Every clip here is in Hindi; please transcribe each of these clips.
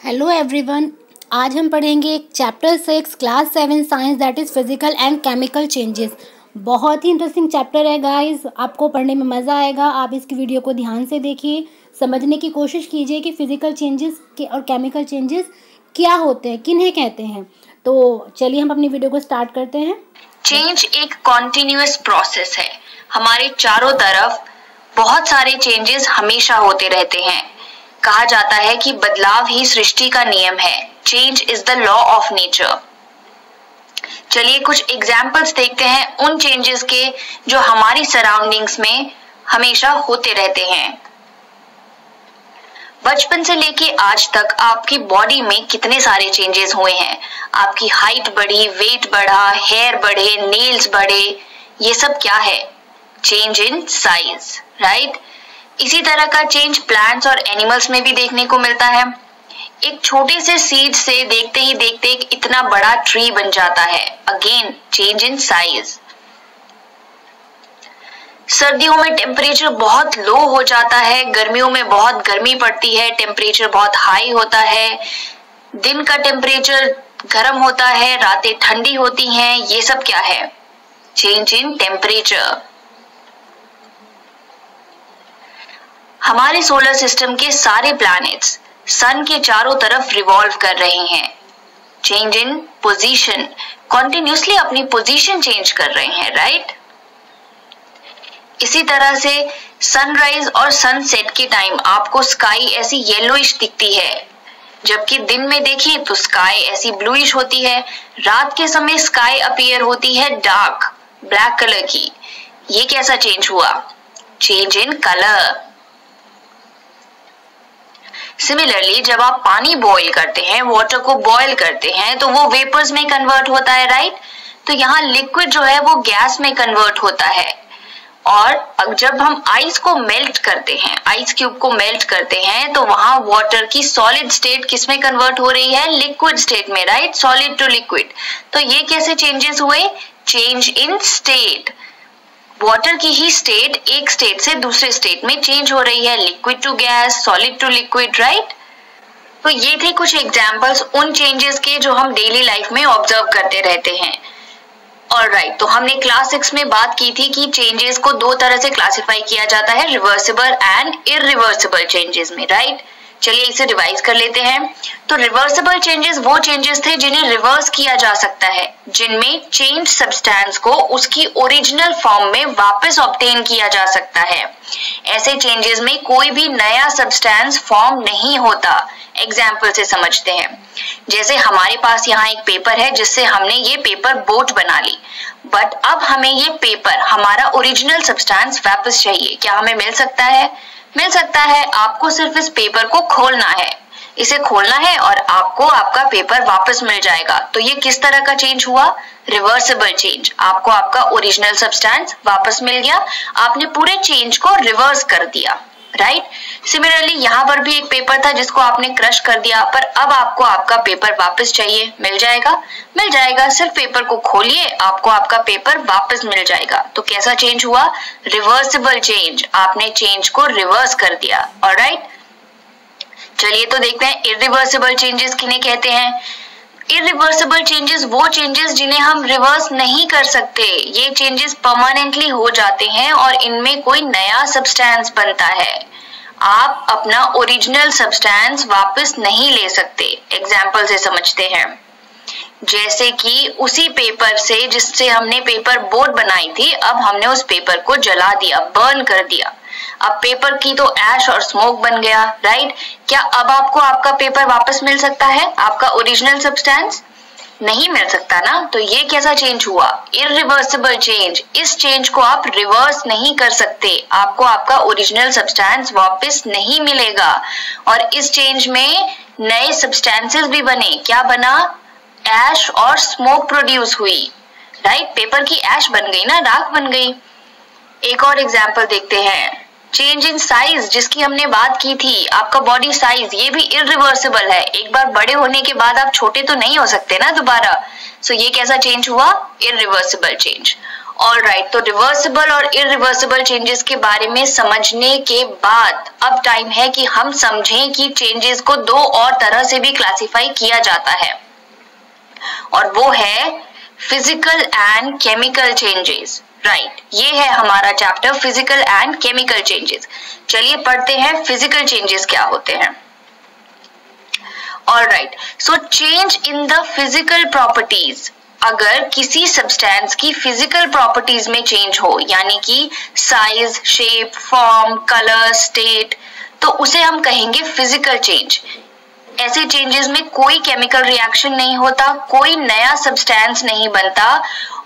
हेलो एवरीवन, आज हम पढ़ेंगे एक chapter 6 class 7 science that is physical and chemical changes. बहुत ही इंटरेस्टिंग चैप्टर है गाइस, आपको पढ़ने में मज़ा आएगा। आप इसकी वीडियो को ध्यान से देखिए, समझने की कोशिश कीजिए कि फिजिकल चेंजेस के और केमिकल चेंजेस क्या होते हैं, किन्हें कहते हैं। तो चलिए हम अपनी वीडियो को स्टार्ट करते हैं। चेंज एक कॉन्टिन्यूअस प्रोसेस है। हमारे चारों तरफ बहुत सारे चेंजेस हमेशा होते रहते हैं। कहा जाता है कि बदलाव ही सृष्टि का नियम है। Change is the law of nature. चलिए कुछ एग्जाम्पल्स देखते हैं उन चेंजेस के जो हमारी सराउंडिंग्स में हमेशा होते रहते हैं। बचपन से लेके आज तक आपकी बॉडी में कितने सारे चेंजेस हुए हैं। आपकी हाइट बढ़ी, वेट बढ़ा, हेयर बढ़े, नेल्स बढ़े, ये सब क्या है? Change in size, right. इसी तरह का चेंज प्लांट्स और एनिमल्स में भी देखने को मिलता है। एक छोटे से सीड से देखते ही देखते एक इतना बड़ा ट्री बन जाता है। Again change in size. सर्दियों में टेम्परेचर बहुत लो हो जाता है, गर्मियों में बहुत गर्मी पड़ती है, टेम्परेचर बहुत हाई होता है, दिन का टेम्परेचर गर्म होता है, रातें ठंडी होती हैं। ये सब क्या है? Change in temperature. हमारे सोलर सिस्टम के सारे प्लैनेट्स सन के चारों तरफ रिवॉल्व कर रहे हैं। चेंज इन पोजीशन, कॉन्टिन्यूसली अपनी पोजीशन चेंज कर रहे हैं, राइट। इसी तरह से सनराइज और सनसेट के टाइम आपको स्काई ऐसी येलोइश दिखती है, जबकि दिन में देखिए तो स्काई ऐसी ब्लूइश होती है। रात के समय स्काई अपीयर होती है डार्क ब्लैक कलर की। ये कैसा चेंज हुआ? Change in colour. सिमिलरली जब आप पानी बॉईल करते हैं, वाटर को बॉईल करते हैं, तो वो वेपर्स में कन्वर्ट होता है, राइट। तो यहाँ लिक्विड जो है वो गैस में कन्वर्ट होता है। और जब हम आइस को मेल्ट करते हैं, आइस क्यूब को मेल्ट करते हैं, तो वहां वाटर की सॉलिड स्टेट किस में कन्वर्ट हो रही है? लिक्विड स्टेट में, राइट। Solid to liquid. तो ये कैसे चेंजेस हुए? Change in state. वाटर की ही स्टेट एक स्टेट से दूसरे स्टेट में चेंज हो रही है, liquid to gas, solid to liquid, right. तो ये थे कुछ एग्जांपल्स उन चेंजेस के जो हम डेली लाइफ में ऑब्जर्व करते रहते हैं। ऑलराइट, तो हमने क्लास 6 में बात की थी कि चेंजेस को दो तरह से क्लासिफाई किया जाता है, रिवर्सिबल एंड इरिवर्सिबल चेंजेस में, राइट। चलिए इसे रिवाइज कर लेते हैं। तो रिवर्सिबल चेंजेस वो चेंजेस थे जिन्हें रिवर्स किया जा सकता है, जिनमें चेंज सब्सटेंस को उसकी ओरिजिनल फॉर्म में वापस ऑब्टेन किया जा सकता है। ऐसे चेंजेस में कोई भी नया सब्सटेंस फॉर्म नहीं होता। एग्जाम्पल से समझते हैं। जैसे हमारे पास यहाँ एक पेपर है जिससे हमने ये पेपर बोट बना ली, बट अब हमें ये पेपर, हमारा ओरिजिनल सब्सटेंस वापस चाहिए। क्या हमें मिल सकता है? मिल सकता है। आपको सिर्फ इस पेपर को खोलना है, इसे खोलना है और आपको आपका पेपर वापस मिल जाएगा। तो ये किस तरह का चेंज हुआ? Reversible change. आपको आपका ओरिजिनल सब्सटेंस वापस मिल गया, आपने पूरे चेंज को रिवर्स कर दिया, राइट। सिमिलरली यहाँ पर भी एक पेपर था जिसको आपने क्रश कर दिया, पर अब आपको आपका पेपर वापस चाहिए। मिल जाएगा? मिल जाएगा। सिर्फ पेपर को खोलिए, आपको आपका पेपर वापस मिल जाएगा। तो कैसा चेंज हुआ? Reversible change. आपने चेंज को रिवर्स कर दिया। ऑलराइट, चलिए तो देखते हैं इरिवर्सिबल चेंजेस किन्हें कहते हैं। इरिवर्सिबल चेंजेस वो चेंजेस जिन्हें हम रिवर्स नहीं कर सकते। ये चेंजेस परमानेंटली हो जाते हैं और इनमें कोई नया सब्सटेंस बनता है। आप अपना ओरिजिनल सब्सटेंस वापस नहीं ले सकते। एग्जाम्पल से समझते हैं। जैसे कि उसी पेपर से जिससे हमने पेपर बोट बनाई थी, अब हमने उस पेपर को जला दिया, बर्न कर दिया। अब पेपर की तो ऐश और स्मोक बन गया, राइट। क्या अब आपको आपका पेपर वापस मिल सकता है? आपका ओरिजिनल सब्सटेंस नहीं मिल सकता ना। तो ये कैसा चेंज हुआ? Irreversible change. इस चेंज को आप रिवर्स नहीं कर सकते। आपको आपका ओरिजिनल सब्सटेंस वापस नहीं मिलेगा। और इस चेंज में नए सब्सटेंसेस भी बने। क्या बना? ऐश और स्मोक प्रोड्यूस हुई, राइट। पेपर की ऐश बन गई ना, राख बन गई। एक और एग्जाम्पल देखते हैं। चेंज इन साइज जिसकी हमने बात की थी, आपका बॉडी साइज, ये भी इरिवर्सिबल है। एक बार बड़े होने के बाद आप छोटे तो नहीं हो सकते ना दोबारा। सो ये कैसा चेंज हुआ? Irreversible change. ऑलराइट, तो रिवर्सिबल और इरिवर्सिबल चेंजेस के बारे में समझने के बाद अब टाइम है कि हम समझें कि चेंजेस को दो और तरह से भी क्लासिफाई किया जाता है, और वो है physical and chemical changes. Right, ये है हमारा chapter physical and chemical changes. चलिए पढ़ते हैं फिजिकल चेंजेस क्या होते हैं। Alright, so change in the physical properties, अगर किसी सब्सटेंस की फिजिकल प्रॉपर्टीज में चेंज हो, यानी कि size, shape, form, colour, state, तो उसे हम कहेंगे फिजिकल चेंज। ऐसे चेंजेस में कोई केमिकल रिएक्शन नहीं होता, कोई नया सब्सटेंस नहीं बनता,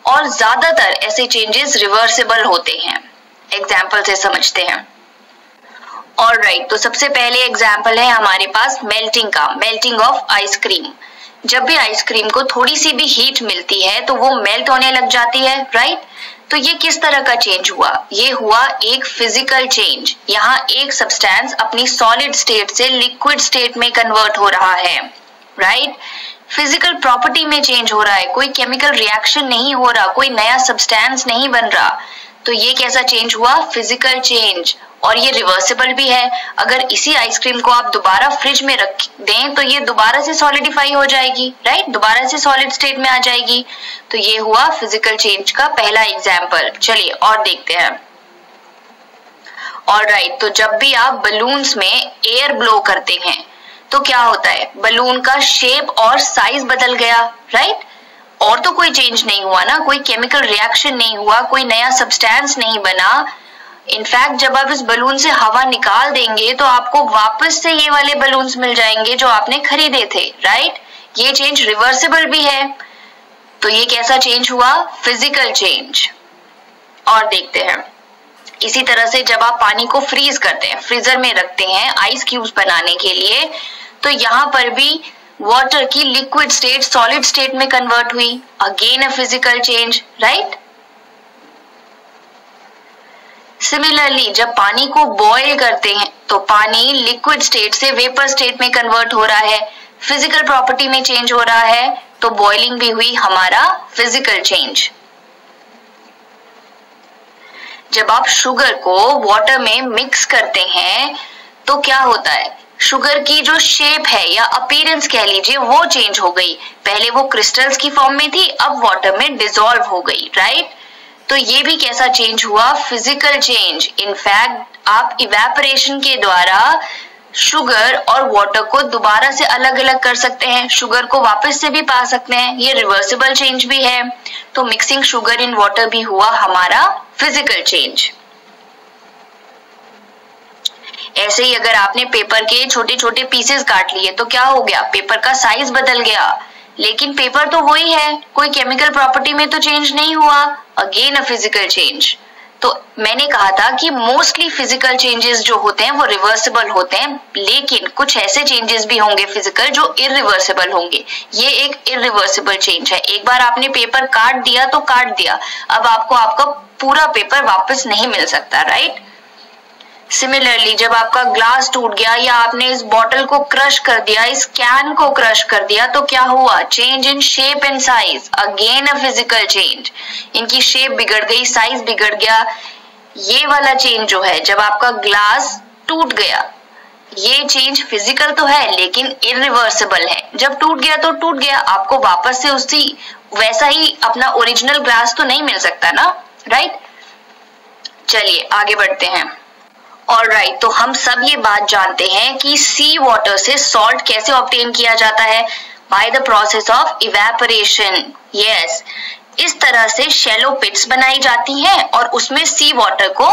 और ज्यादातर ऐसे चेंजेस रिवर्सिबल होते हैं। एग्जाम्पल से समझते हैं। ऑलराइट, तो सबसे पहले एग्जाम्पल है हमारे पास मेल्टिंग का, मेल्टिंग ऑफ आइसक्रीम। जब भी आइसक्रीम को थोड़ी सी भी हीट मिलती है तो वो मेल्ट होने लग जाती है, राइट। तो ये किस तरह का चेंज हुआ? ये हुआ एक फिजिकल चेंज। यहाँ एक सब्सटेंस अपनी सॉलिड स्टेट से लिक्विड स्टेट में कन्वर्ट हो रहा है, राइट। फिजिकल प्रॉपर्टी में चेंज हो रहा है, कोई केमिकल रिएक्शन नहीं हो रहा, कोई नया सब्सटेंस नहीं बन रहा। तो ये कैसा चेंज हुआ? फिजिकल चेंज, और ये रिवर्सिबल भी है। अगर इसी आइसक्रीम को आप दोबारा फ्रिज में रख दें तो ये दोबारा से सॉलिडिफाई हो जाएगी, राइट, दोबारा से सॉलिड स्टेट में आ जाएगी। तो ये हुआ फिजिकल चेंज का पहला एग्जाम्पल। चलिए और देखते हैं। ऑलराइट, तो जब भी आप बलून्स में एयर ब्लो करते हैं तो क्या होता है? बलून का शेप और साइज बदल गया, राइट। और तो कोई चेंज नहीं हुआ ना, कोई केमिकल रिएक्शन नहीं हुआ, कोई नया सब्सटेंस नहीं बना। इनफैक्ट जब आप इस बलून से हवा निकाल देंगे तो आपको वापस से ये वाले बलून्स मिल जाएंगे जो आपने खरीदे थे, राइट। ये चेंज रिवर्सिबल भी है। तो ये कैसा चेंज हुआ? Physical change. और देखते हैं। इसी तरह से जब आप पानी को फ्रीज करते हैं, फ्रीजर में रखते हैं आइस क्यूब्स बनाने के लिए, तो यहाँ पर भी वाटर की लिक्विड स्टेट सॉलिड स्टेट में कन्वर्ट हुई, again a physical change, right. Similarly जब पानी को बॉईल करते हैं तो पानी लिक्विड स्टेट से वेपर स्टेट में कन्वर्ट हो रहा है, फिजिकल प्रॉपर्टी में चेंज हो रहा है, तो बॉइलिंग भी हुई हमारा फिजिकल चेंज। जब आप शुगर को वाटर में मिक्स करते हैं तो क्या होता है? शुगर की जो शेप है या अपीयरेंस कह लीजिए वो चेंज हो गई। पहले वो क्रिस्टल्स की फॉर्म में थी, अब वाटर में डिसॉल्व हो गई, राइट। तो ये भी कैसा चेंज हुआ? Physical change. इनफैक्ट आप इवेपोरेशन के द्वारा शुगर और वाटर को दोबारा से अलग अलग कर सकते हैं, शुगर को वापस से भी पा सकते हैं, ये रिवर्सिबल चेंज भी है। तो मिक्सिंग शुगर इन वाटर भी हुआ हमारा फिजिकल चेंज। ऐसे ही अगर आपने पेपर के छोटे छोटे पीसेस काट लिए तो क्या हो गया? पेपर का साइज बदल गया, लेकिन पेपर तो वही है, कोई केमिकल प्रॉपर्टी में तो चेंज नहीं हुआ, अगेन अ फिजिकल चेंज। तो मैंने कहा था कि मोस्टली फिजिकल चेंजेस जो होते हैं वो रिवर्सिबल होते हैं, लेकिन कुछ ऐसे चेंजेस भी होंगे फिजिकल जो इरिवर्सिबल होंगे। ये एक इरिवर्सिबल चेंज है। एक बार आपने पेपर काट दिया तो काट दिया, अब आपको आपका पूरा पेपर वापस नहीं मिल सकता, राइट। सिमिलरली जब आपका ग्लास टूट गया या आपने इस बॉटल को क्रश कर दिया, इस कैन को क्रश कर दिया, तो क्या हुआ? Change in shape and size, again a physical change. इनकी शेप बिगड़ गई, साइज बिगड़ गया। ये वाला चेंज जो है, जब आपका ग्लास टूट गया, ये चेंज फिजिकल तो है लेकिन इरिवर्सिबल है। जब टूट गया तो टूट गया, आपको वापस से उसी वैसा ही अपना ओरिजिनल ग्लास तो नहीं मिल सकता ना, राइट। चलिए आगे बढ़ते हैं। ऑलराइट, तो हम सब ये बात जानते हैं कि सी वाटर से सॉल्ट कैसे ऑब्टेन किया जाता है? Bye the process of evaporation. Yes, इस तरह से शैलो पिट्स बनाई जाती हैं और उसमें सी वाटर को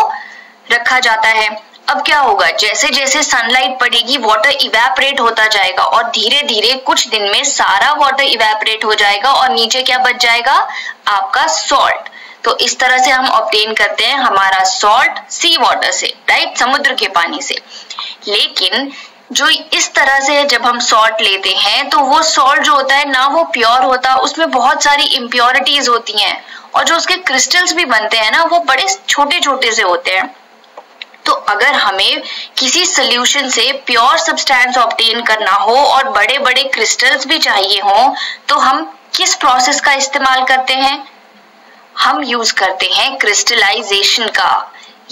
रखा जाता है। अब क्या होगा? जैसे जैसे सनलाइट पड़ेगी वाटर इवेपोरेट होता जाएगा और धीरे धीरे कुछ दिन में सारा वाटर इवेपोरेट हो जाएगा और नीचे क्या बच जाएगा? आपका सॉल्ट। तो इस तरह से हम ऑब्टेन करते हैं हमारा सॉल्ट सी वाटर से, राइट, समुद्र के पानी से। लेकिन जो इस तरह से जब हम सॉल्ट लेते हैं तो वो सॉल्ट जो होता है ना वो प्योर होता, उसमें बहुत सारी इम्प्योरिटीज होती हैं और जो उसके क्रिस्टल्स भी बनते हैं ना वो बड़े छोटे छोटे से होते हैं। तो अगर हमें किसी सोल्यूशन से प्योर सब्सटेंस ऑब्टेन करना हो और बड़े बड़े क्रिस्टल्स भी चाहिए हो तो हम किस प्रोसेस का इस्तेमाल करते हैं? हम यूज करते हैं क्रिस्टलाइजेशन का।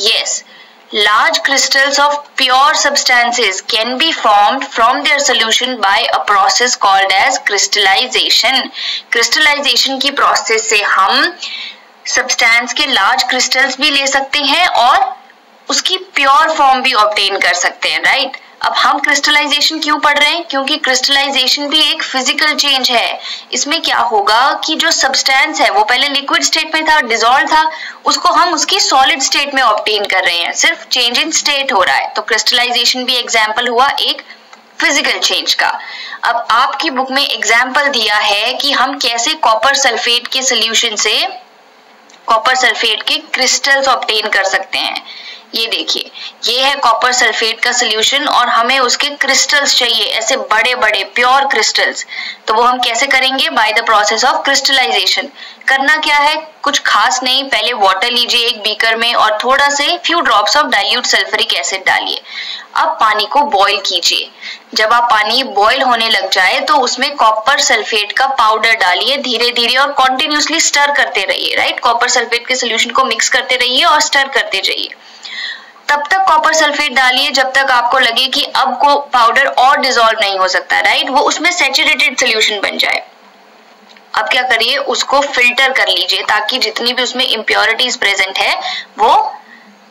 Yes, large crystals of pure substances can be formed from their solution by a process called as crystallization. crystallization की process से हम substance के large crystals भी ले सकते हैं और उसकी pure form भी obtain कर सकते हैं, right? अब हम क्रिस्टलाइजेशन क्यों पढ़ रहे हैं? क्योंकि क्रिस्टलाइजेशन भी एक फिजिकल चेंज है। इसमें क्या होगा कि जो सब्सटेंस है वो पहले लिक्विड स्टेट में था, डिसॉल्व था, उसको हम उसकी सॉलिड स्टेट में ऑब्टेन कर रहे हैं, सिर्फ चेंज इन स्टेट हो रहा है। तो क्रिस्टलाइजेशन भी एग्जाम्पल हुआ एक फिजिकल चेंज का। अब आपकी बुक में एग्जाम्पल दिया है कि हम कैसे कॉपर सल्फेट के सोल्यूशन से कॉपर सल्फेट के क्रिस्टल्स ऑब्टेन कर सकते हैं। ये देखिए, ये है कॉपर सल्फेट का सोल्यूशन और हमें उसके क्रिस्टल्स चाहिए, ऐसे बड़े बड़े प्योर क्रिस्टल्स। तो वो हम कैसे करेंगे? By the process of crystallisation. करना क्या है? कुछ खास नहीं, पहले वाटर लीजिए एक बीकर में और थोड़ा से few drops of dilute sulphuric acid डालिए। अब पानी को बॉईल कीजिए। जब आप पानी बॉईल होने लग जाए तो उसमें कॉपर सल्फेट का पाउडर डालिए धीरे धीरे और कॉन्टिन्यूसली स्टर करते रहिए, राइट? कॉपर सल्फेट के सोल्यूशन को मिक्स करते रहिए और स्टर करते जाइए। तब तक कॉपर सल्फेट डालिए जब तक आपको लगे कि अब को पाउडर और डिसॉल्व नहीं हो सकता, राइट? वो उसमें सैचुरेटेड सोल्यूशन बन जाए। अब क्या करिए? उसको फिल्टर कर लीजिए ताकि जितनी भी उसमें इम्प्योरिटीज प्रेजेंट है वो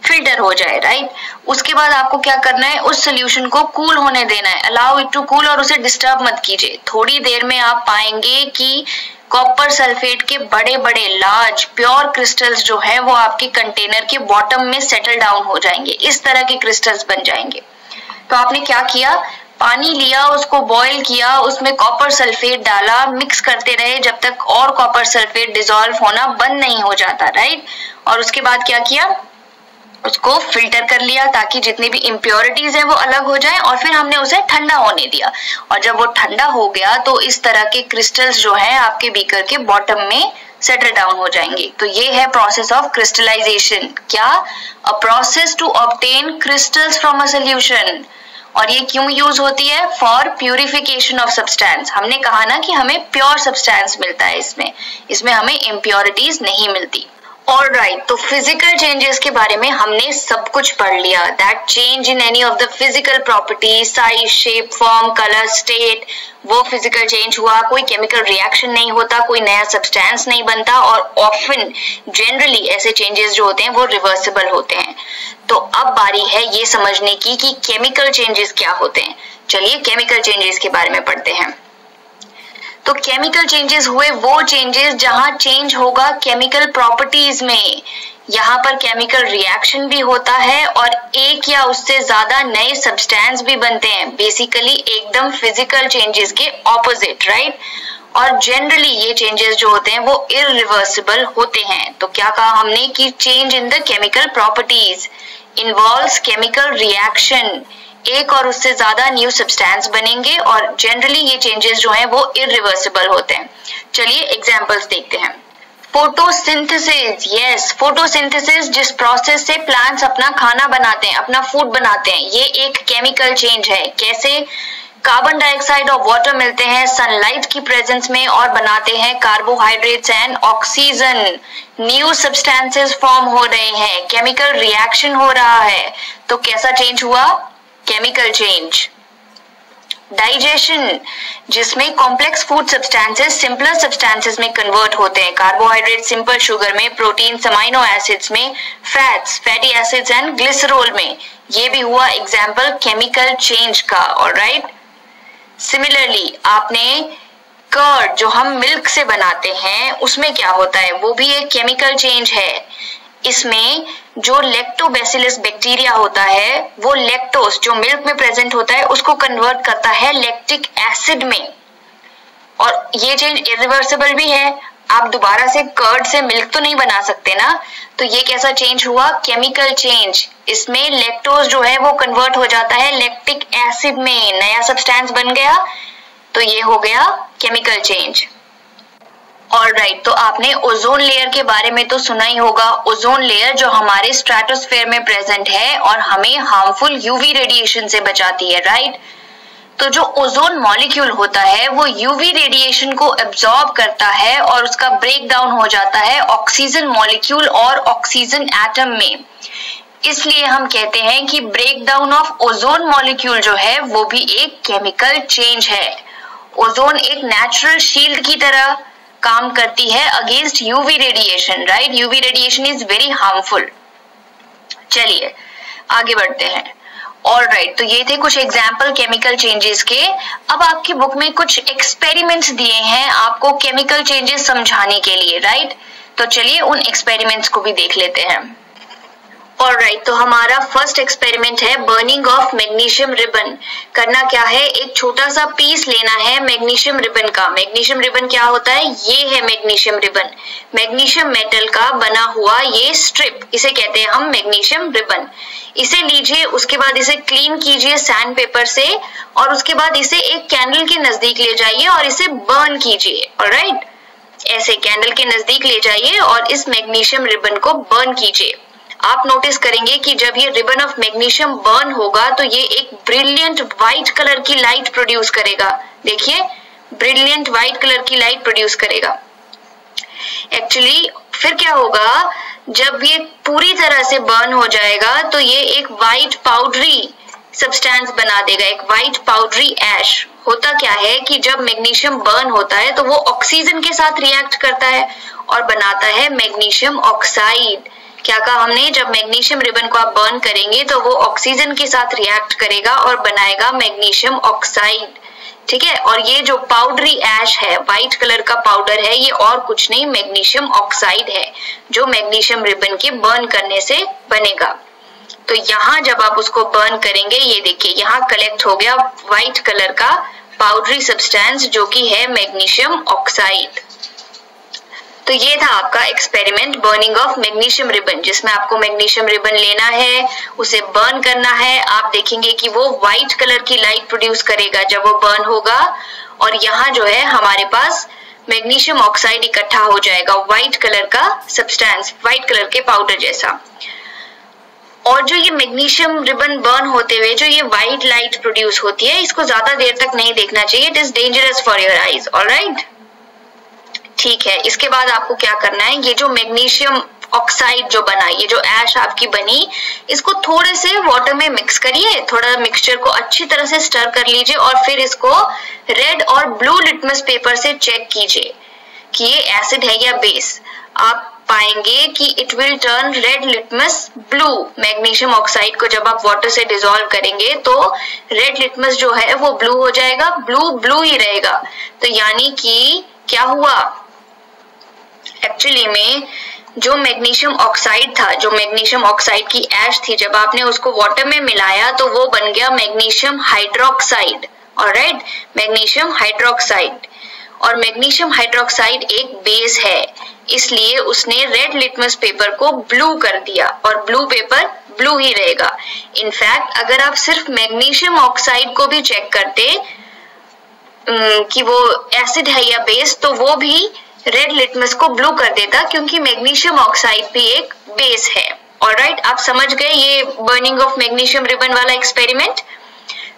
फिल्टर हो जाए, राइट? उसके बाद आपको क्या करना है? उस सोल्यूशन को कूल होने देना है, अलाउ इट टू कूल, और उसे डिस्टर्ब मत कीजिए। थोड़ी देर में आप पाएंगे कि कॉपर सल्फेट के बड़े बड़े लार्ज प्योर क्रिस्टल्स जो है वो आपके कंटेनर के बॉटम में सेटल डाउन हो जाएंगे। इस तरह के क्रिस्टल्स बन जाएंगे। तो आपने क्या किया? पानी लिया, उसको बॉईल किया, उसमें कॉपर सल्फेट डाला, मिक्स करते रहे जब तक और कॉपर सल्फेट डिसॉल्व होना बंद नहीं हो जाता, राइट? और उसके बाद क्या किया? उसको फिल्टर कर लिया ताकि जितनी भी इम्प्योरिटीज है वो अलग हो जाए, और फिर हमने उसे ठंडा होने दिया। और जब वो ठंडा हो गया तो इस तरह के क्रिस्टल्स जो है आपके बीकर के बॉटम में सेटल डाउन हो जाएंगे। तो ये है प्रोसेस ऑफ क्रिस्टलाइजेशन। क्या? A process to obtain crystals from a solution. और ये क्यों यूज होती है? For purification of substance. हमने कहा ना कि हमें प्योर सब्सटेंस मिलता है, इसमें हमें इम्प्योरिटीज नहीं मिलती। ऑलराइट, तो फिजिकल चेंजेस के बारे में हमने सब कुछ पढ़ लिया। That change in any of the physical property, size, shape, form, colour, state, वो फिजिकल चेंज हुआ। कोई केमिकल रिएक्शन नहीं होता, कोई नया सब्सटेंस नहीं बनता, और ऑफन जनरली ऐसे चेंजेस जो होते हैं वो रिवर्सिबल होते हैं। तो अब बारी है ये समझने की कि केमिकल चेंजेस क्या होते हैं। चलिए केमिकल चेंजेस के बारे में पढ़ते हैं। तो केमिकल चेंजेस हुए वो चेंजेस जहां चेंज होगा केमिकल प्रॉपर्टीज में। यहाँ पर केमिकल रिएक्शन भी होता है और एक या उससे ज्यादा नए सब्सटेंस भी बनते हैं। बेसिकली एकदम फिजिकल चेंजेस के ऑपोजिट, राइट? और जनरली ये चेंजेस जो होते हैं वो इररिवर्सिबल होते हैं। तो क्या कहा हमने कि change in the chemical properties involves chemical reaction. एक और उससे ज्यादा न्यू सब्सटेंस बनेंगे और जनरली ये चेंजेस जो हैं वो इररिवर्सिबल होते हैं। चलिए एग्जांपल्स देखते हैं। फोटोसिंथेसिस, यस, फोटोसिंथेसिस जिस प्रोसेस से प्लांट्स अपना खाना बनाते हैं, अपना फूड बनाते हैं, ये एक केमिकल चेंज है। कैसे? कार्बन डाइऑक्साइड और वाटर मिलते हैं सनलाइट की प्रेजेंस में और बनाते हैं carbohydrates and oxygen. New substances form हो रहे हैं, केमिकल रिएक्शन हो रहा है। तो कैसा चेंज हुआ? Chemical change. डाइजेशन, जिसमें complex food substances simpler substances में कन्वर्ट होते हैं। कार्बोहाइड्रेट सिंपल शुगर में, प्रोटीन अमीनो एसिड्स में, fats fatty acids and glycerol में। ये भी हुआ एग्जांपल केमिकल चेंज का। ऑलराइट, सिमिलरली आपने कर्ड जो हम मिल्क से बनाते हैं उसमें क्या होता है? वो भी एक केमिकल चेंज है। इसमें जो लैक्टोबैसिलस बैक्टीरिया होता है वो लैक्टोज जो मिल्क में प्रेजेंट होता है उसको कन्वर्ट करता है लैक्टिक एसिड में, और ये चेंज इरिवर्सिबल भी है। आप दोबारा से कर्ड से मिल्क तो नहीं बना सकते ना। तो ये कैसा चेंज हुआ? Chemical change. इसमें लैक्टोज जो है वो कन्वर्ट हो जाता है लैक्टिक एसिड में, नया सब्सटेंस बन गया। तो ये हो गया केमिकल चेंज। ऑलराइट, तो आपने ओजोन लेयर के बारे में तो सुना ही होगा। ओजोन लेयर जो हमारे स्ट्रेटोस्फेयर में प्रेजेंट है और हमें हार्मफुल यूवी रेडिएशन से बचाती है, राइट? तो जो ओजोन मॉलिक्यूल होता है वो यूवी रेडिएशन को एब्जॉर्ब करता है और उसका ब्रेक डाउन हो जाता है ऑक्सीजन मॉलिक्यूल और ऑक्सीजन एटम में। इसलिए हम कहते हैं कि break down of ozone molecule जो है वो भी एक केमिकल चेंज है। ओजोन एक नेचुरल शील्ड की तरह काम करती है against UV radiation, right? UV radiation is very harmful. चलिए आगे बढ़ते हैं। ऑलराइट, तो ये थे कुछ एग्जाम्पल केमिकल चेंजेस के। अब आपकी बुक में कुछ एक्सपेरिमेंट्स दिए हैं आपको केमिकल चेंजेस समझाने के लिए, राइट? तो चलिए उन एक्सपेरिमेंट्स को भी देख लेते हैं। ऑलराइट, तो हमारा फर्स्ट एक्सपेरिमेंट है बर्निंग ऑफ मैग्नीशियम रिबन। करना क्या है, एक छोटा सा पीस लेना है मैग्नीशियम रिबन का। मैग्नीशियम रिबन क्या होता है, ये है मैग्नीशियम रिबन, मैग्नीशियम मेटल का बना हुआ ये स्ट्रिप, इसे कहते हैं हम मैग्नीशियम रिबन। इसे लीजिए, उसके बाद इसे क्लीन कीजिए सैंड पेपर से और उसके बाद इसे एक कैंडल के नजदीक ले जाइए और इसे बर्न कीजिए। ऑलराइट, ऐसे कैंडल के नजदीक ले जाइए और इस मैग्नीशियम रिबन को बर्न कीजिए। आप नोटिस करेंगे कि जब ये रिबन ऑफ मैग्नीशियम बर्न होगा तो ये एक ब्रिलियंट व्हाइट कलर की लाइट प्रोड्यूस करेगा। देखिए, ब्रिलियंट व्हाइट कलर की लाइट प्रोड्यूस करेगा। एक्चुअली फिर क्या होगा, जब ये पूरी तरह से बर्न हो जाएगा तो ये एक व्हाइट पाउडरी सब्सटेंस बना देगा, एक व्हाइट पाउडरी ऐश। होता क्या है कि जब मैग्नीशियम बर्न होता है तो वो ऑक्सीजन के साथ रिएक्ट करता है और बनाता है मैग्नीशियम ऑक्साइड। क्या कहा हमने, जब मैग्नीशियम रिबन को आप बर्न करेंगे तो वो ऑक्सीजन के साथ रिएक्ट करेगा और बनाएगा मैग्नीशियम ऑक्साइड। ठीक है, और ये जो पाउडरी ऐश है, व्हाइट कलर का पाउडर है, ये और कुछ नहीं मैग्नीशियम ऑक्साइड है जो मैग्नीशियम रिबन के बर्न करने से बनेगा। तो यहाँ जब आप उसको बर्न करेंगे, ये देखिए यहाँ कलेक्ट हो गया व्हाइट कलर का पाउडरी सब्सटेंस जो कि है मैग्नीशियम ऑक्साइड। तो ये था आपका experiment burning of magnesium ribbon, जिसमें आपको मैग्नीशियम रिबन लेना है, उसे बर्न करना है। आप देखेंगे कि वो व्हाइट कलर की लाइट प्रोड्यूस करेगा जब वो बर्न होगा और यहाँ जो है हमारे पास मैग्नीशियम ऑक्साइड इकट्ठा हो जाएगा, व्हाइट कलर का सब्सटेंस, व्हाइट कलर के पाउडर जैसा। और जो ये मैग्नीशियम रिबन बर्न होते हुए जो ये व्हाइट लाइट प्रोड्यूस होती है, इसको ज्यादा देर तक नहीं देखना चाहिए, it is dangerous for your eyes. Alright, ठीक है। इसके बाद आपको क्या करना है, ये जो मैग्नीशियम ऑक्साइड जो बना, ये जो ऐश आपकी बनी, इसको थोड़े से वाटर में मिक्स करिए, थोड़ा मिक्सचर को अच्छी तरह से स्टर कर लीजिए और फिर इसको रेड और ब्लू लिटमस पेपर से चेक कीजिए कि ये एसिड है या बेस। आप पाएंगे कि it will turn red litmus blue. Magnesium oxide को जब आप वाटर से डिसॉल्व करेंगे तो रेड लिटमस जो है वो ब्लू हो जाएगा, ब्लू ब्लू ही रहेगा। तो यानी कि क्या हुआ, एक्चुअली में जो मैग्नीशियम ऑक्साइड था, जो मैग्नीशियम ऑक्साइड की ऐश थी, जब आपने उसको वाटर में मिलाया तो वो बन गया magnesium hydroxide. Alright, magnesium hydroxide. और मैग्नीशियम हाइड्रोक्साइड एक बेस है, इसलिए उसने रेड लिटमस पेपर को ब्लू कर दिया और ब्लू पेपर ब्लू ही रहेगा। इनफैक्ट अगर आप सिर्फ मैग्नीशियम ऑक्साइड को भी चेक करते कि वो एसिड है या बेस, तो वो भी रेड लिटमस को ब्लू कर देता, क्योंकि मैग्नीशियम ऑक्साइड भी एक बेस है। ऑलराइट, आप समझ गए ये बर्निंग ऑफ मैग्नीशियम रिबन वाला एक्सपेरिमेंट।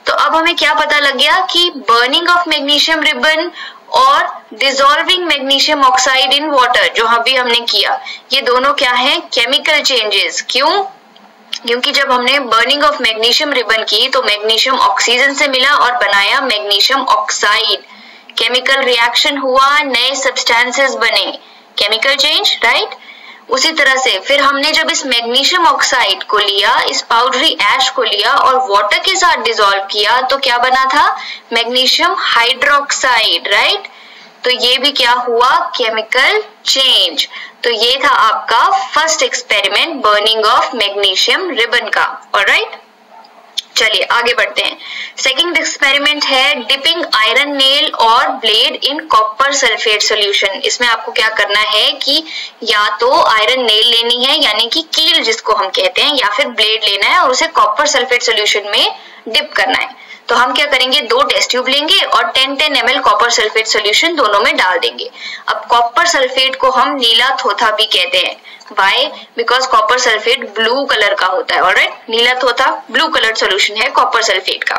तो अब हमें क्या पता लग गया कि बर्निंग ऑफ मैग्नीशियम रिबन और dissolving magnesium oxide in water जो अभी हमने किया, ये दोनों क्या है, केमिकल चेंजेस। क्यों, क्योंकि जब हमने बर्निंग ऑफ मैग्नीशियम रिबन की तो मैग्नीशियम ऑक्सीजन से मिला और बनाया मैग्नीशियम ऑक्साइड। केमिकल रिएक्शन हुआ, नए सब्सटेंसेस बने, केमिकल चेंज, राइट। उसी तरह से फिर हमने जब इस मैग्नीशियम ऑक्साइड को लिया, इस पाउडरी ऐश को लिया और वाटर के साथ डिसॉल्व किया तो क्या बना था, मैग्नीशियम हाइड्रोक्साइड, राइट। तो ये भी क्या हुआ, केमिकल चेंज। तो ये था आपका first experiment burning of magnesium ribbon का। ऑलराइट, चलिए आगे बढ़ते हैं। सेकंड एक्सपेरिमेंट है डिपिंग आयरन नेल और blade in copper sulphate solution. इसमें आपको क्या करना है कि या तो आयरन नेल लेनी है, यानी कि कील जिसको हम कहते हैं, या फिर ब्लेड लेना है और उसे कॉपर सल्फेट सॉल्यूशन में डिप करना है। तो हम क्या करेंगे, 2 टेस्ट ट्यूब लेंगे और 10-10 ml कॉपर सल्फेट सॉल्यूशन दोनों में डाल देंगे। अब कॉपर सल्फेट को हम नीला थोथा भी कहते हैं, Why? Because copper sulphate blue colour का होता है, ऑलराइट, नीला तोता ब्लू कलर सोल्यूशन है कॉपर सल्फेट का।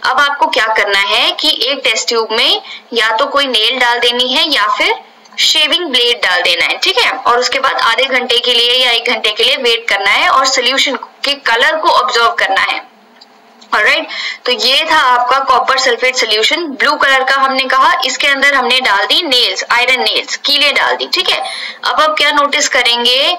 अब आपको क्या करना है कि एक टेस्ट ट्यूब में या तो कोई नेल डाल देनी है या फिर शेविंग ब्लेड डाल देना है, ठीक है, और उसके बाद आधे घंटे के लिए या 1 घंटे के लिए वेट करना है और सोल्यूशन के कलर को ऑब्जर्व करना है। ऑलराइट, तो ये था आपका copper sulphate solution, blue colour का हमने कहा, इसके अंदर हमने डाल दी नेल्स, आयरन नेल्स, कीले डाल दी, ठीक है। अब आप क्या नोटिस करेंगे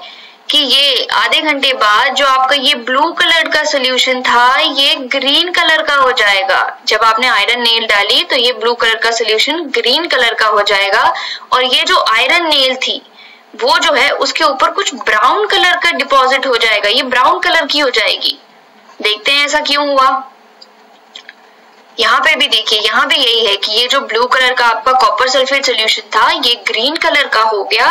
कि ये आधे घंटे बाद जो आपका ये ब्लू कलर का सोल्यूशन था ये ग्रीन कलर का हो जाएगा। जब आपने आयरन नेल डाली तो ये ब्लू कलर का सोल्यूशन ग्रीन कलर का हो जाएगा और ये जो आयरन नेल थी वो जो है उसके ऊपर कुछ ब्राउन कलर का डिपॉजिट हो जाएगा, ये ब्राउन कलर की हो जाएगी। देखते हैं ऐसा क्यों हुआ। यहाँ पे भी देखिए, यहाँ पे यही है कि ये जो ब्लू कलर का आपका कॉपर सल्फेट सोल्यूशन था ये ग्रीन कलर का हो गया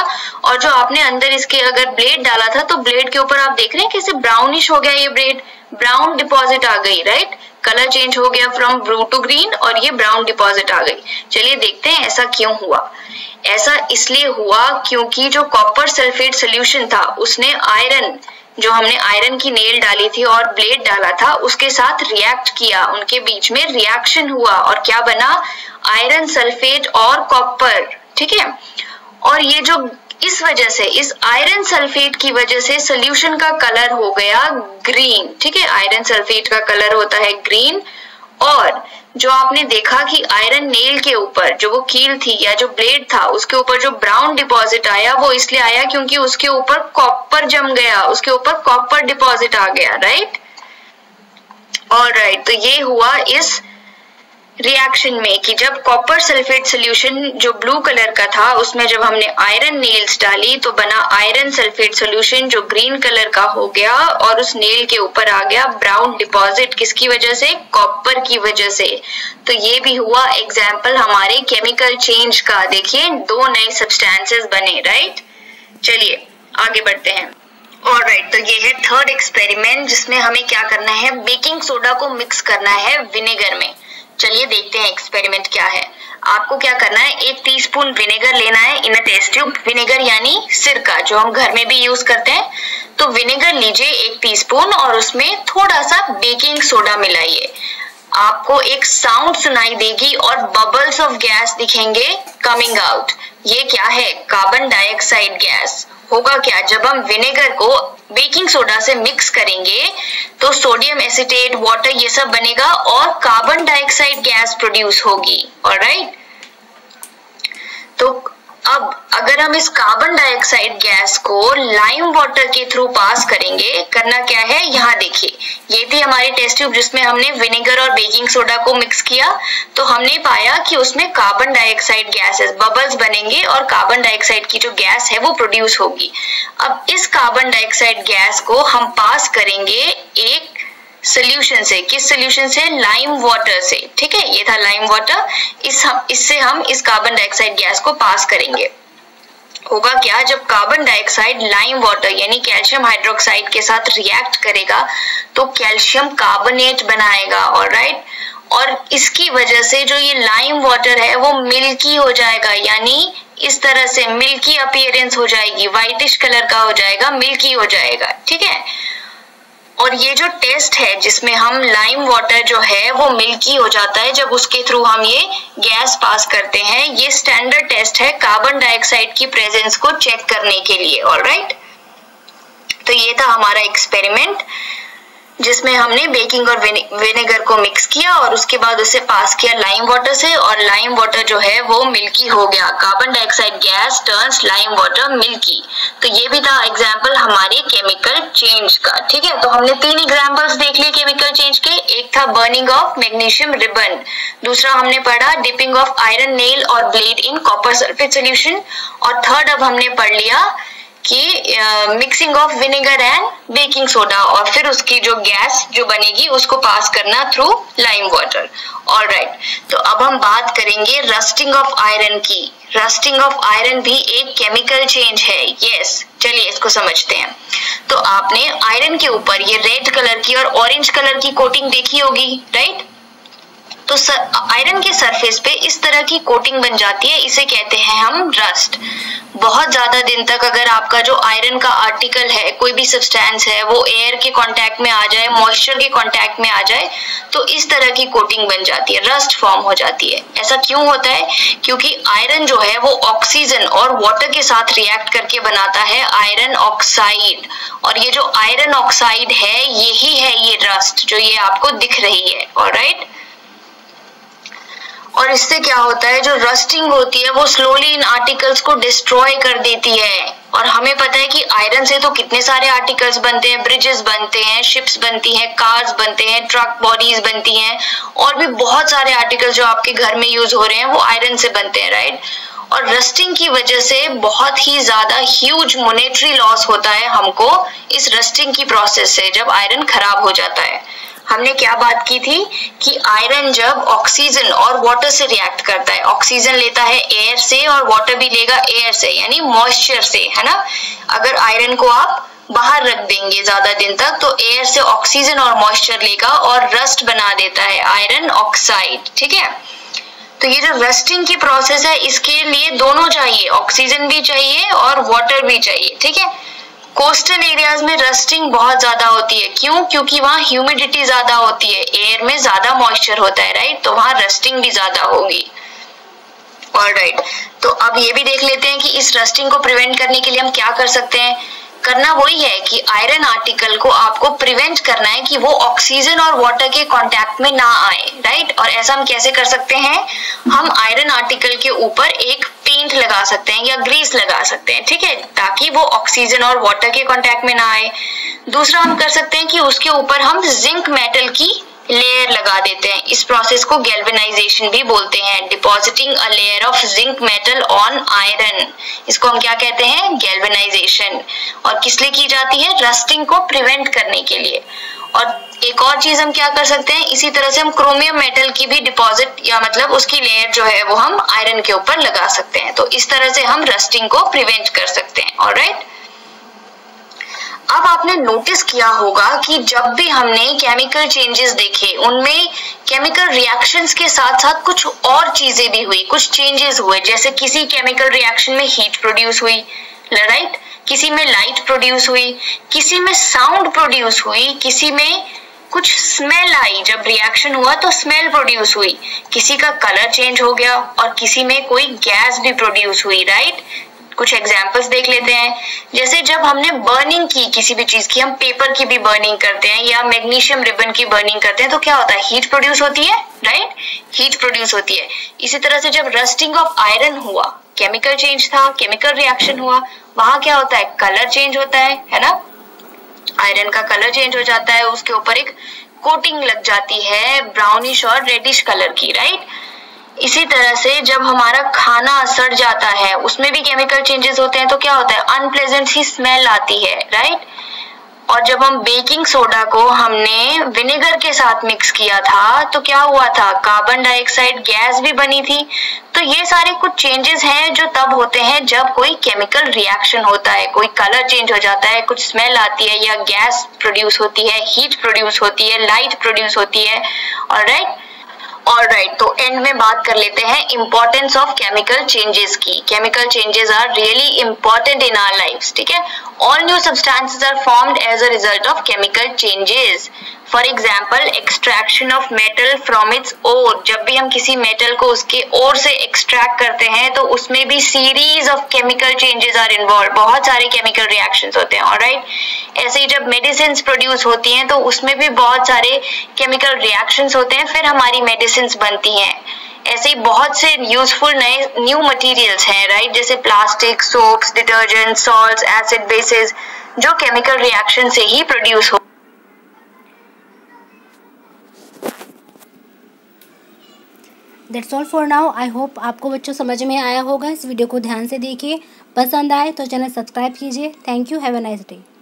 और जो आपने अंदर इसके अगर ब्लेड डाला था तो ब्लेड के ऊपर आप देख रहे हैं कैसे ब्राउनिश हो गया ये ब्लेड, ब्राउन डिपॉजिट आ गई, राइट, कलर चेंज हो गया फ्रॉम ब्लू टू ग्रीन और ये ब्राउन डिपॉजिट आ गई। चलिए देखते हैं ऐसा क्यों हुआ। ऐसा इसलिए हुआ क्योंकि जो कॉपर सल्फेट सोल्यूशन था उसने आयरन, जो हमने आयरन की नेल डाली थी और ब्लेड डाला था उसके साथ रिएक्ट किया, उनके बीच में रिएक्शन हुआ और क्या बना, आयरन सल्फेट और कॉपर, ठीक है। और ये जो इस वजह से, इस आयरन सल्फेट की वजह से सोल्यूशन का कलर हो गया ग्रीन, ठीक है, आयरन सल्फेट का कलर होता है ग्रीन। और जो आपने देखा कि आयरन नेल के ऊपर जो वो कील थी या जो ब्लेड था उसके ऊपर जो ब्राउन डिपॉजिट आया वो इसलिए आया क्योंकि उसके ऊपर कॉपर जम गया, उसके ऊपर कॉपर डिपॉजिट आ गया, राइट। ऑलराइट, तो ये हुआ इस रिएक्शन में कि जब कॉपर सल्फेट सोल्यूशन जो ब्लू कलर का था उसमें जब हमने आयरन नेल्स डाली तो बना आयरन सल्फेट सोल्यूशन जो ग्रीन कलर का हो गया और उस नेल के ऊपर आ गया ब्राउन डिपॉजिट, किसकी वजह से, कॉपर की वजह से। तो ये भी हुआ एग्जाम्पल हमारे केमिकल चेंज का। देखिए 2 नए सब्सटेंसेस बने, राइट। चलिए आगे बढ़ते हैं। ऑलराइट, तो ये है थर्ड एक्सपेरिमेंट जिसमें हमें क्या करना है, बेकिंग सोडा को मिक्स करना है विनेगर में। चलिए देखते हैं एक्सपेरिमेंट क्या है। आपको क्या करना है, 1 टीस्पून विनेगर लेना है इन अ टेस्ट ट्यूब, विनेगर यानी सिरका जो हम घर में भी यूज करते हैं। तो विनेगर लीजिए 1 टीस्पून और उसमें थोड़ा सा बेकिंग सोडा मिलाइए। आपको एक साउंड सुनाई देगी और बबल्स ऑफ गैस दिखेंगे कमिंग आउट। ये क्या है, कार्बन डाइऑक्साइड गैस। होगा क्या, जब हम विनेगर को बेकिंग सोडा से मिक्स करेंगे तो सोडियम एसिटेट, वाटर ये सब बनेगा और कार्बन डाइऑक्साइड गैस प्रोड्यूस होगी। ऑलराइट, तो अब अगर हम इस कार्बन डाइऑक्साइड गैस को लाइम वाटर के थ्रू पास करेंगे, करना क्या है, यहाँ देखिए ये थी हमारी टेस्ट ट्यूब जिसमें हमने विनेगर और बेकिंग सोडा को मिक्स किया। तो हमने पाया कि उसमें कार्बन डाइऑक्साइड गैसेस, बबल्स बनेंगे और कार्बन डाइऑक्साइड की जो गैस है वो प्रोड्यूस होगी। अब इस कार्बन डाइऑक्साइड गैस को हम पास करेंगे एक सोल्यूशन से, किस सोल्यूशन से, लाइम वाटर से, ठीक है, ये था लाइम वाटर। इससे हम इस कार्बन डाइऑक्साइड गैस को पास करेंगे। होगा क्या, जब कार्बन डाइऑक्साइड लाइम वाटर यानी कैल्शियम हाइड्रोक्साइड के साथ रिएक्ट करेगा तो कैल्शियम कार्बोनेट बनाएगा। ऑलराइट, और इसकी वजह से जो ये लाइम वाटर है वो मिल्की हो जाएगा, यानी इस तरह से मिल्की अपीयरेंस हो जाएगी, व्हाइटिश कलर का हो जाएगा, मिल्की हो जाएगा, ठीक है। और ये जो टेस्ट है जिसमें हम लाइम वाटर जो है वो मिल्की हो जाता है जब उसके थ्रू हम ये गैस पास करते हैं, ये स्टैंडर्ड टेस्ट है कार्बन डाइऑक्साइड की प्रेजेंस को चेक करने के लिए। ऑलराइट, तो ये था हमारा एक्सपेरिमेंट जिसमें हमने बेकिंग और विनेगर को मिक्स किया और उसके बाद उसे पास किया लाइम वाटर से और लाइम वाटर जो है वो मिल्की हो गया। Carbon dioxide gas turns lime water milky. तो ये भी था एग्जाम्पल हमारे केमिकल चेंज का, ठीक है। तो हमने 3 एग्जाम्पल्स देख लिए केमिकल चेंज के। एक था बर्निंग ऑफ मैग्नीशियम रिबन, दूसरा हमने पढ़ा डिपिंग ऑफ आयरन नेल और blade in copper sulphate solution, और थर्ड अब हमने पढ़ लिया कि mixing of vinegar and baking soda और फिर उसकी जो गैस जो बनेगी उसको पास करना थ्रू लाइम वाटर। ऑलराइट, तो अब हम बात करेंगे रस्टिंग ऑफ आयरन की। रस्टिंग ऑफ आयरन भी एक केमिकल चेंज है। यस, चलिए इसको समझते हैं। तो आपने आयरन के ऊपर ये रेड कलर की और ऑरेंज कलर की कोटिंग देखी होगी, राइट। तो आयरन के सरफेस पे इस तरह की कोटिंग बन जाती है, इसे कहते हैं हम रस्ट। बहुत ज्यादा दिन तक अगर आपका जो आयरन का आर्टिकल है, कोई भी सब्सटेंस है, वो एयर के कांटेक्ट में आ जाए, मॉइस्चर के कांटेक्ट में आ जाए, तो इस तरह की कोटिंग बन जाती है, रस्ट फॉर्म हो जाती है। ऐसा क्यों होता है? क्योंकि आयरन जो है वो ऑक्सीजन और वाटर के साथ रिएक्ट करके बनाता है आयरन ऑक्साइड, और ये जो आयरन ऑक्साइड है यही है ये रस्ट जो ये आपको दिख रही है। ऑलराइट, और इससे क्या होता है, जो रस्टिंग होती है वो स्लोली इन आर्टिकल्स को डिस्ट्रॉय कर देती है। और हमें पता है कि आयरन से तो कितने सारे आर्टिकल्स बनते हैं, ब्रिजेस बनते हैं, शिप्स बनती हैं, कार्स बनते हैं, ट्रक बॉडीज बनती हैं, और भी बहुत सारे आर्टिकल्स जो आपके घर में यूज हो रहे हैं वो आयरन से बनते हैं, राइट। और रस्टिंग की वजह से बहुत ही ज्यादा ह्यूज मॉनेटरी लॉस होता है हमको इस रस्टिंग की प्रोसेस से, जब आयरन खराब हो जाता है। हमने क्या बात की थी कि आयरन जब ऑक्सीजन और वाटर से रिएक्ट करता है, ऑक्सीजन लेता है एयर से और वाटर भी लेगा एयर से, यानी मॉइस्चर से, है ना। अगर आयरन को आप बाहर रख देंगे ज्यादा दिन तक तो एयर से ऑक्सीजन और मॉइस्चर लेगा और रस्ट बना देता है, आयरन ऑक्साइड, ठीक है। तो ये जो रस्टिंग की प्रोसेस है इसके लिए दोनों चाहिए, ऑक्सीजन भी चाहिए और वाटर भी चाहिए, ठीक है। कोस्टल एरियाज में रस्टिंग बहुत ज्यादा होती है, क्यों? क्योंकि वहाँ ह्यूमिडिटी ज्यादा होती है, एयर में ज्यादा मॉइस्चर होता है, राइट, तो वहाँ रस्टिंग भी ज्यादा होगी। ऑलराइट, तो अब ये भी देख लेते हैं कि इस रस्टिंग को प्रिवेंट करने के लिए हम क्या कर सकते हैं। करना वही है कि आयरन आर्टिकल को आपको प्रिवेंट करना है कि वो ऑक्सीजन और वाटर के कांटेक्ट में ना आए, राइट। और ऐसा हम कैसे कर सकते हैं, हम आयरन आर्टिकल के ऊपर एक पेंट लगा सकते हैं या ग्रीस लगा सकते हैं, ठीक है, ताकि वो ऑक्सीजन और वाटर के कांटेक्ट में ना आए। दूसरा हम कर सकते हैं कि उसके ऊपर हम जिंक मेटल की लेयर लगा देते हैं, इस प्रोसेस को गैल्वेनाइजेशन भी बोलते हैं, depositing a layer of zinc metal on iron, इसको हम क्या कहते हैं, गैल्वेनाइजेशन। और किस लिए की जाती है, रस्टिंग को प्रिवेंट करने के लिए। और एक और चीज हम क्या कर सकते हैं, इसी तरह से हम क्रोमियम मेटल की भी डिपॉजिट या मतलब उसकी लेयर जो है वो हम आयरन के ऊपर लगा सकते हैं, तो इस तरह से हम रस्टिंग को प्रिवेंट कर सकते हैं। ऑलराइट, अब आपने नोटिस किया होगा कि जब भी हमने केमिकल चेंजेस देखे उनमें केमिकल रिएक्शंस के साथ साथ कुछ और चीजें भी हुई, कुछ चेंजेस हुए, जैसे किसी केमिकल रिएक्शन में हीट प्रोड्यूस हुई, राइट, किसी में लाइट प्रोड्यूस हुई, किसी में साउंड प्रोड्यूस हुई, किसी में कुछ स्मेल आई, जब रिएक्शन हुआ तो स्मेल प्रोड्यूस हुई, किसी का कलर चेंज हो गया और किसी में कोई गैस भी प्रोड्यूस हुई, राइट। कुछ एग्जांपल्स देख लेते हैं, जैसे जब हमने बर्निंग की किसी भी चीज की, हम पेपर की भी बर्निंग करते हैं या मैग्नीशियम रिबन की बर्निंग करते हैं, तो क्या होता है, हीट प्रोड्यूस होती है, राइट, हीट प्रोड्यूस होती है। इसी तरह से जब रस्टिंग ऑफ आयरन हुआ, केमिकल चेंज था, केमिकल रिएक्शन हुआ, वहां क्या होता है, कलर चेंज होता है ना, आयरन का कलर चेंज हो जाता है, उसके ऊपर एक कोटिंग लग जाती है ब्राउनिश और रेडिश कलर की, राइट। इसी तरह से जब हमारा खाना सड़ जाता है उसमें भी केमिकल चेंजेस होते हैं, तो क्या होता है, अनप्लेजेंट सी स्मेल आती है, राइट। और जब हम बेकिंग सोडा को हमने विनेगर के साथ मिक्स किया था तो क्या हुआ था, कार्बन डाइऑक्साइड गैस भी बनी थी। तो ये सारे कुछ चेंजेस हैं जो तब होते हैं जब कोई केमिकल रिएक्शन होता है, कोई कलर चेंज हो जाता है, कुछ स्मेल आती है या गैस प्रोड्यूस होती है, हीट प्रोड्यूस होती है, लाइट प्रोड्यूस होती है। ऑलराइट, तो एंड में बात कर लेते हैं इंपॉर्टेंस ऑफ केमिकल चेंजेस की। Chemical changes are really important in our lifes, ठीक है। All new substances are formed as a result of chemical changes. For example, extraction of metal from its ore, जब भी हम किसी मेटल को उसके ओर से एक्सट्रैक्ट करते हैं तो उसमें भी series of chemical changes are involve, बहुत सारे केमिकल रिएक्शंस होते हैं। ऑलराइट, ऐसे ही जब मेडिसिन्स प्रोड्यूस होती हैं तो उसमें भी बहुत सारे केमिकल रिएक्शंस होते हैं, फिर हमारी मेडिसिन्स बनती हैं। ऐसे ही बहुत से यूजफुल नए न्यू मटेरियल्स हैं, राइट, जैसे plastic, soaps, detergent, salts, acid basis, जो केमिकल रिएक्शन से ही प्रोड्यूस हो। That's all for now. I hope आपको बच्चों समझ में आया होगा। इस वीडियो को ध्यान से देखिए, पसंद आए तो चैनल सब्सक्राइब कीजिए। Thank you, have a nice day.